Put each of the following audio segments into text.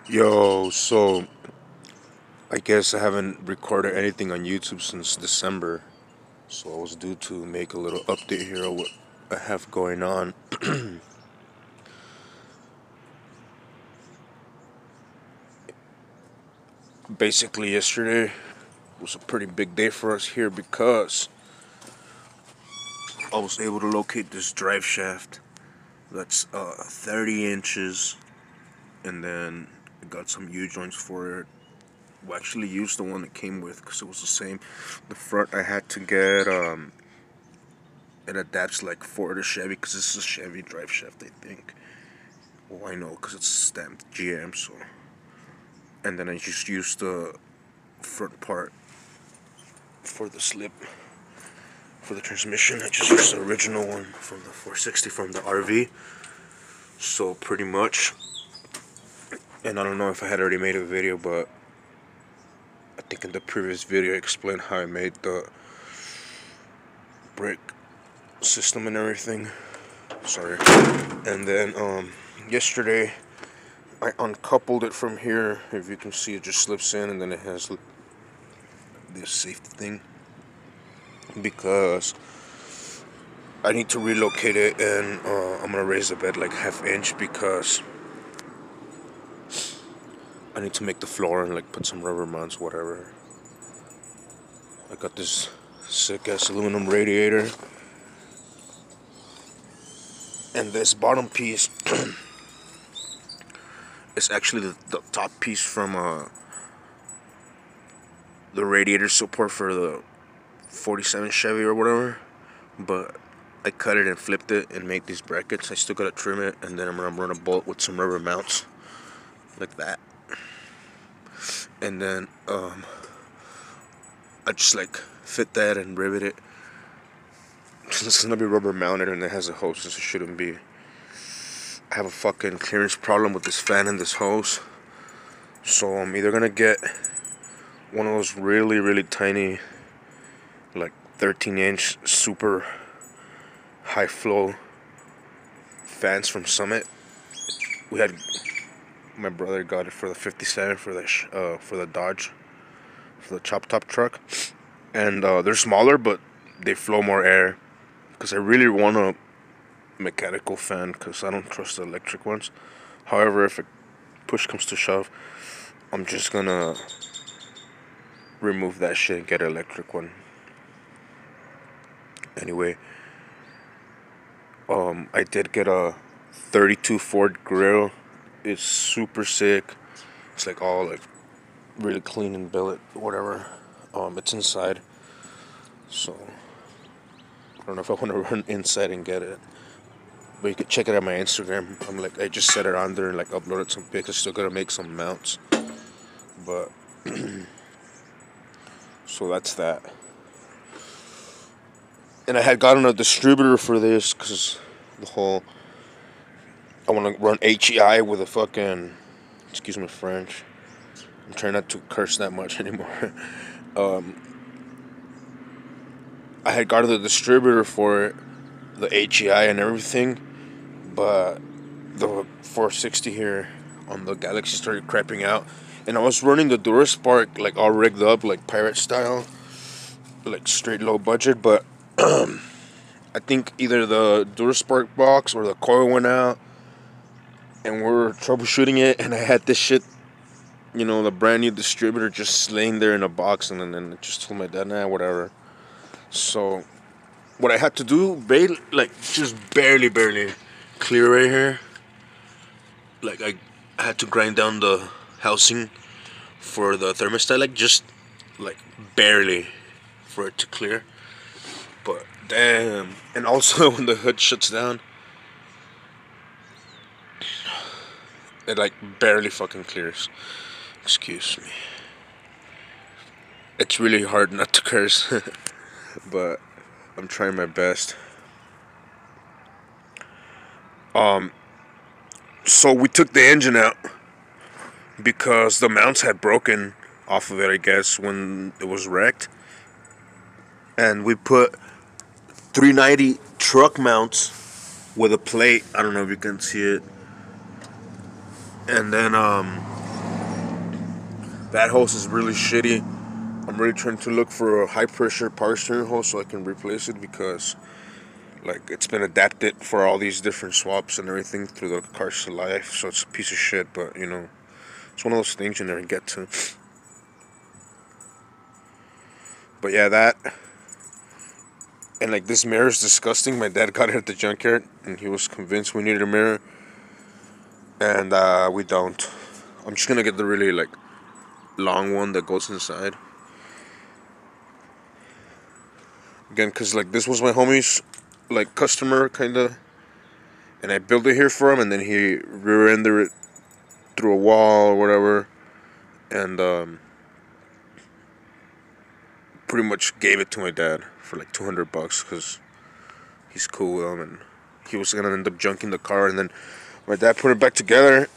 Yo, so I guess I haven't recorded anything on YouTube since December. So I was due to make a little update here of what I have going on. Basically, yesterday was a pretty big day for us here because I was able to locate this drive shaft that's 30 inches, and then I got some U joints for it. We actually used the one that came with because it was the same. The front I had to get it adapts like for the Chevy because this is a Chevy drive shaft, I think. Well, I know because it's stamped GM, so. And then I just used the front part for the slip for the transmission. I just used the original one from the 460 from the RV. So pretty much, and I don't know if I had already made a video, but I think in the previous video I explained how I made the brake system and everything. Sorry. And then yesterday I uncoupled it from here. If you can see, it just slips in, and then it has this safety thing because I need to relocate it, and I'm gonna raise the bed like ½ inch because I need to make the floor and like put some rubber mounts, whatever. I got this sick ass aluminum radiator, and this bottom piece is actually the top piece from the radiator support for the 47 Chevy or whatever, but I cut it and flipped it and made these brackets. I still gotta trim it, and then I'm gonna run a bolt with some rubber mounts like that, and then I just like fit that and rivet it. It's gonna be rubber mounted, and it has a hose, so it shouldn't be. I have a fucking clearance problem with this fan and this hose, so I'm either gonna get one of those really tiny, like 13-inch super high flow fans from Summit. We had my brother got it for the 57 for the Dodge, for the chop top truck, and they're smaller but they flow more air. Because I really want a mechanical fan because I don't trust the electric ones. However, if push comes to shove, I'm just gonna remove that shit and get an electric one. Anyway, I did get a 32 Ford grill. It's super sick. It's like all like really clean and billet, whatever. It's inside, so I don't know if I want to run inside and get it. But you can check it out on my Instagram. I just set it on there and like uploaded some pics. I still gotta make some mounts, but so that's that. And I had gotten a distributor for this because the whole I want to run HEI with a fucking, excuse my French. I'm trying not to curse that much anymore. I had gotten the distributor for it, the HEI and everything, but the 460 here on the Galaxy started crapping out, and I was running the DuraSpark like all rigged up like pirate style, like straight low budget, but I think either the DuraSpark box or the coil went out, and we were troubleshooting it, and I had this shit, the brand new distributor just laying there in a box, and then I just told my dad, nah, whatever. So what I had to do, just barely clear right here. Like I had to grind down the housing for the thermostat, like barely for it to clear. But damn, and also when the hood shuts down, it like barely fucking clears. Excuse me. It's really hard not to curse, but I'm trying my best. So we took the engine out because the mounts had broken off of it, I guess, when it was wrecked. And we put 390 truck mounts with a plate. I don't know if you can see it. And then That hose is really shitty. I'm really trying to look for a high pressure power steering hose so I can replace it, because like it's been adapted for all these different swaps and everything through the car's life, so it's a piece of shit. But you know, it's one of those things you never get to. But yeah, that. And like, this mirror is disgusting. My dad got it at the junkyard and he was convinced we needed a mirror, and we don't. I'm just gonna get the really like long one that goes inside. Again, cause like this was my homie's like customer kinda, and I built it here for him, and then he rear-ended it through a wall or whatever, and pretty much gave it to my dad for like $200 because he's cool with him, and he was gonna end up junking the car, and then my dad put it back together,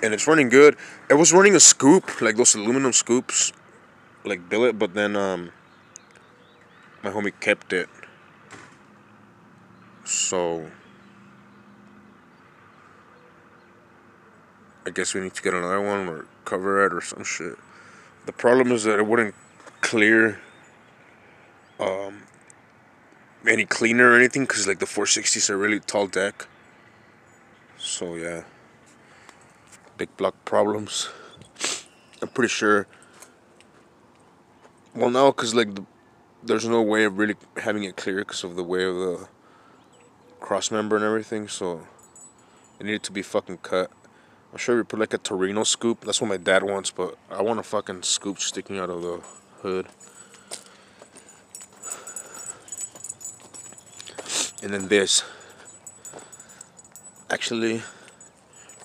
and it's running good. It was running a scoop, like those aluminum scoops, like billet, but then my homie kept it, so I guess we need to get another one or cover it or some shit. The problem is that it wouldn't clear any cleaner or anything, because like the 460s are really tall deck. So yeah, big block problems. I'm pretty sure. Well, no, because like there's no way of really having it clear because of the way of the cross member and everything. So it needed to be fucking cut. I'm sure we put like a Torino scoop. That's what my dad wants, but I want a fucking scoop sticking out of the hood. And then this. Actually,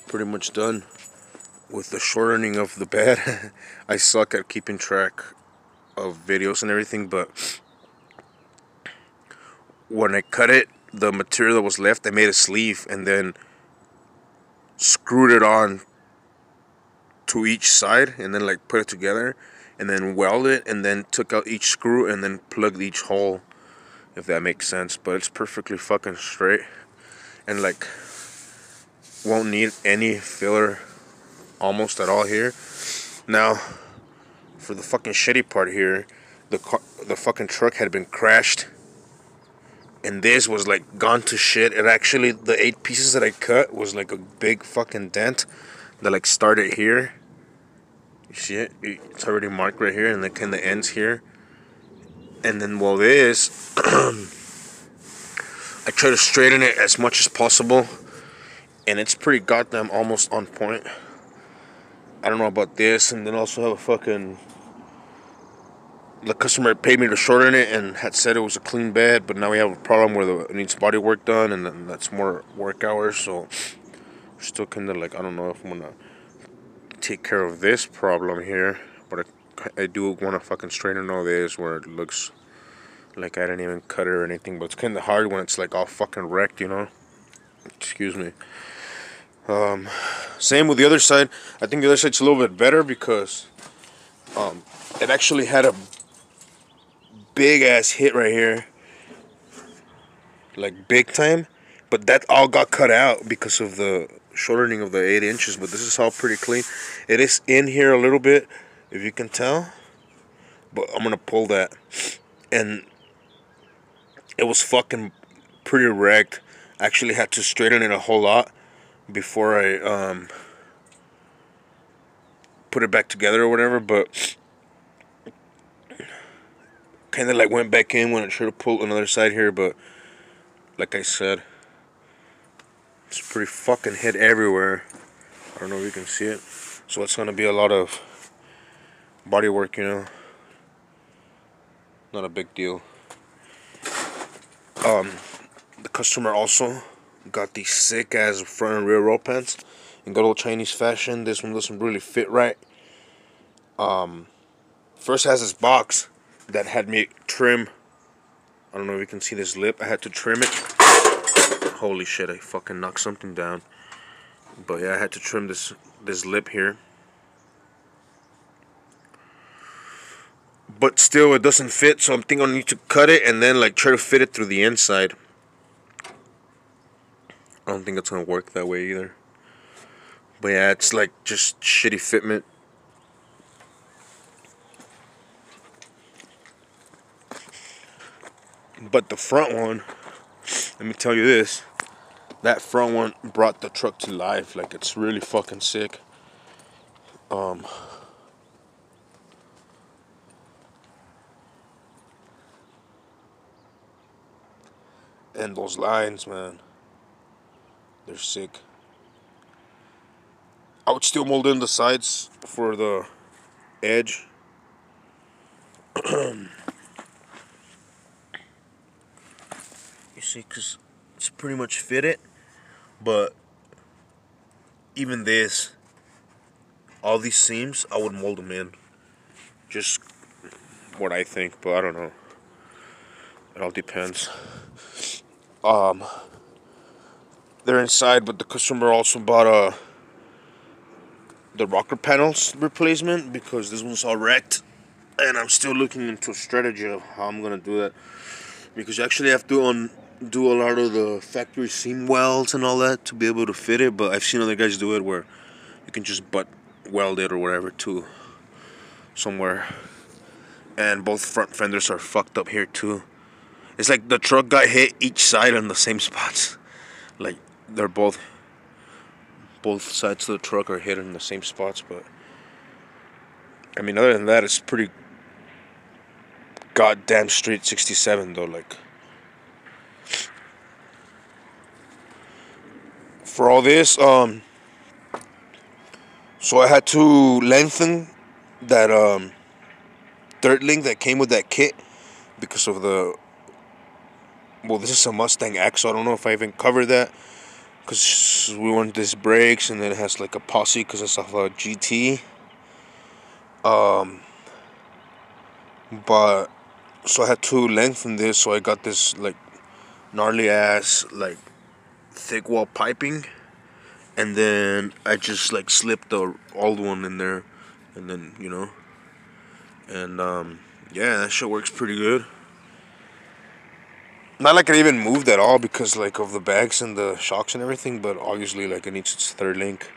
pretty much done with the shortening of the bed. I suck at keeping track of videos and everything, but when I cut it, the material that was left, I made a sleeve and then screwed it on to each side, and then like put it together, and then welded it, and then took out each screw and then plugged each hole, if that makes sense. But it's perfectly fucking straight, and like won't need any filler almost at all here. Now, for the fucking shitty part here, the fucking truck had been crashed, and this was like gone to shit. It actually, the 8 pieces that I cut was like a big fucking dent that like started here. You see it? It's already marked right here, and then kind of ends here. And then while this, I try to straighten it as much as possible, and it's pretty goddamn almost on point. I don't know about this, and then also have a fucking, the customer paid me to shorten it and had said it was a clean bed, but now we have a problem where it needs body work done, and then that's more work hours, so we're still kind of like, I don't know if I'm gonna take care of this problem here, but I do want to fucking straighten all this where it looks like I didn't even cut it or anything, but it's kind of hard when it's like all fucking wrecked, you know? Excuse me. Same with the other side. I think the other side's a little bit better because it actually had a big ass hit right here, like big time, but that all got cut out because of the shortening of the 8 inches. But this is all pretty clean. It is in here a little bit, if you can tell, but I'm gonna pull that, and it was fucking pretty wrecked. I actually had to straighten it a whole lot before I put it back together or whatever, but kind of like went back in when it should have pulled another side here. But like I said, it's pretty fucking hit everywhere. I don't know if you can see it, so it's gonna be a lot of body work, you know. Not a big deal. The customer also got these sick ass front and rear roll pants in good old Chinese fashion. This one doesn't really fit right. First has this box that had me trim. I don't know if you can see this lip. I had to trim it. Holy shit, I fucking knocked something down. But yeah, I had to trim this lip here. But still, it doesn't fit, so I'm thinking I need to cut it and then like try to fit it through the inside. I don't think it's gonna work that way either. But yeah, it's like just shitty fitment. But the front one, let me tell you this. That front one brought the truck to life. Like, it's really fucking sick. And those lines, man, they're sick. I would still mold in the sides for the edge. You see, because it's pretty much fitted. But even this, all these seams, I would mold them in. Just what I think, but I don't know. It all depends. They're inside, but the customer also bought the rocker panels replacement because this one's all wrecked, and I'm still looking into a strategy of how I'm gonna do that, because you actually have to do a lot of the factory seam welds and all that to be able to fit it. But I've seen other guys do it where you can just butt weld it or whatever to somewhere, and both front fenders are fucked up here too. It's like the truck got hit each side on the same spots. Like, they're both sides of the truck are hit in the same spots. But I mean, other than that, it's pretty goddamn straight 67 though. Like, for all this, so I had to lengthen that third link that came with that kit because of the, well, this is a Mustang X, so I don't know if I even covered that, because we want this brakes, and then it has like a posse because it's off a GT. But so I had to lengthen this, so I got this like gnarly ass like thick wall piping, and then I just like slipped the old one in there, and then and yeah, that shit works pretty good. Not like it even moved at all because like of the bags and the shocks and everything, but obviously like it needs its third link,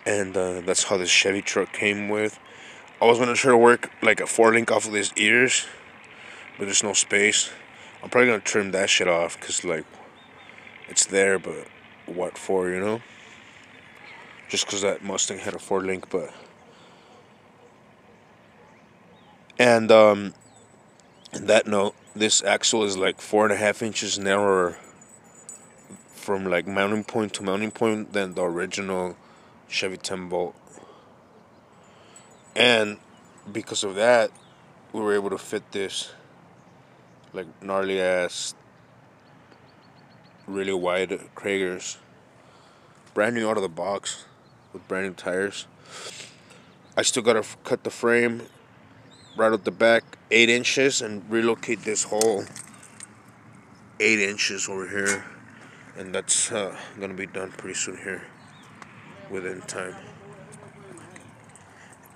and that's how this Chevy truck came with. I was gonna try to work like a 4 link off of these ears, but there's no space. I'm probably gonna trim that shit off because like it's there, but what for, Just because that Mustang had a 4 link, but and in that note, this axle is like 4.5 inches narrower from like mounting point to mounting point than the original Chevy 10 Bolt. And because of that, we were able to fit this like gnarly ass, really wide Kragers, brand new out of the box with brand new tires. I still gotta cut the frame right at the back 8 inches and relocate this whole 8 inches over here, and that's gonna be done pretty soon here, within time.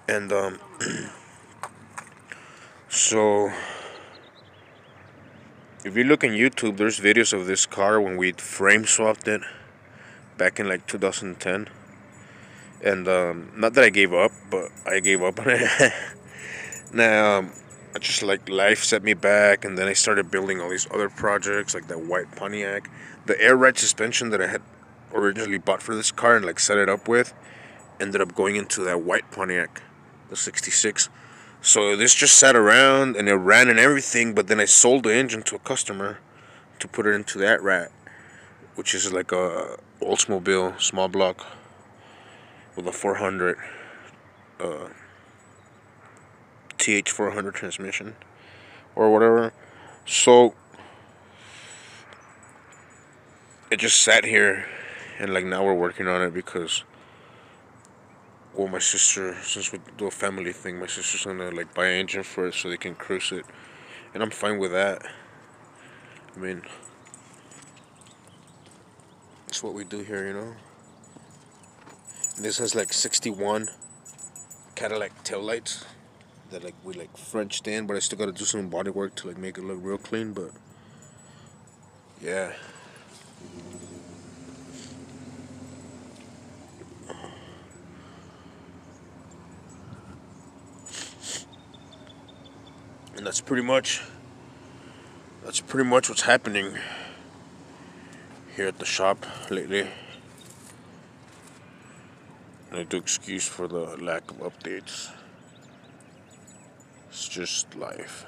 And so if you look on YouTube, there's videos of this car when we frame swapped it back in like 2010. And not that I gave up, but I gave up on it. Now I just like life set me back, and then I started building all these other projects like that white Pontiac, the air ride suspension that I had originally bought for this car and like set it up with, ended up going into that white Pontiac, the 66. So this just sat around and it ran and everything, but then I sold the engine to a customer to put it into that rat, which is like a Oldsmobile small block with a 400 TH400 transmission or whatever. So it just sat here, and like now we're working on it because, well, my sister, since we do a family thing, my sister's gonna like buy an engine for it so they can cruise it, and I'm fine with that. I mean, it's what we do here. This has like 61 Cadillac taillights that like we like Frenched in, but I still gotta do some body work to like make it look real clean. But yeah. And that's pretty much that's pretty much what's happening here at the shop lately. I do excuse for the lack of updates. It's just life.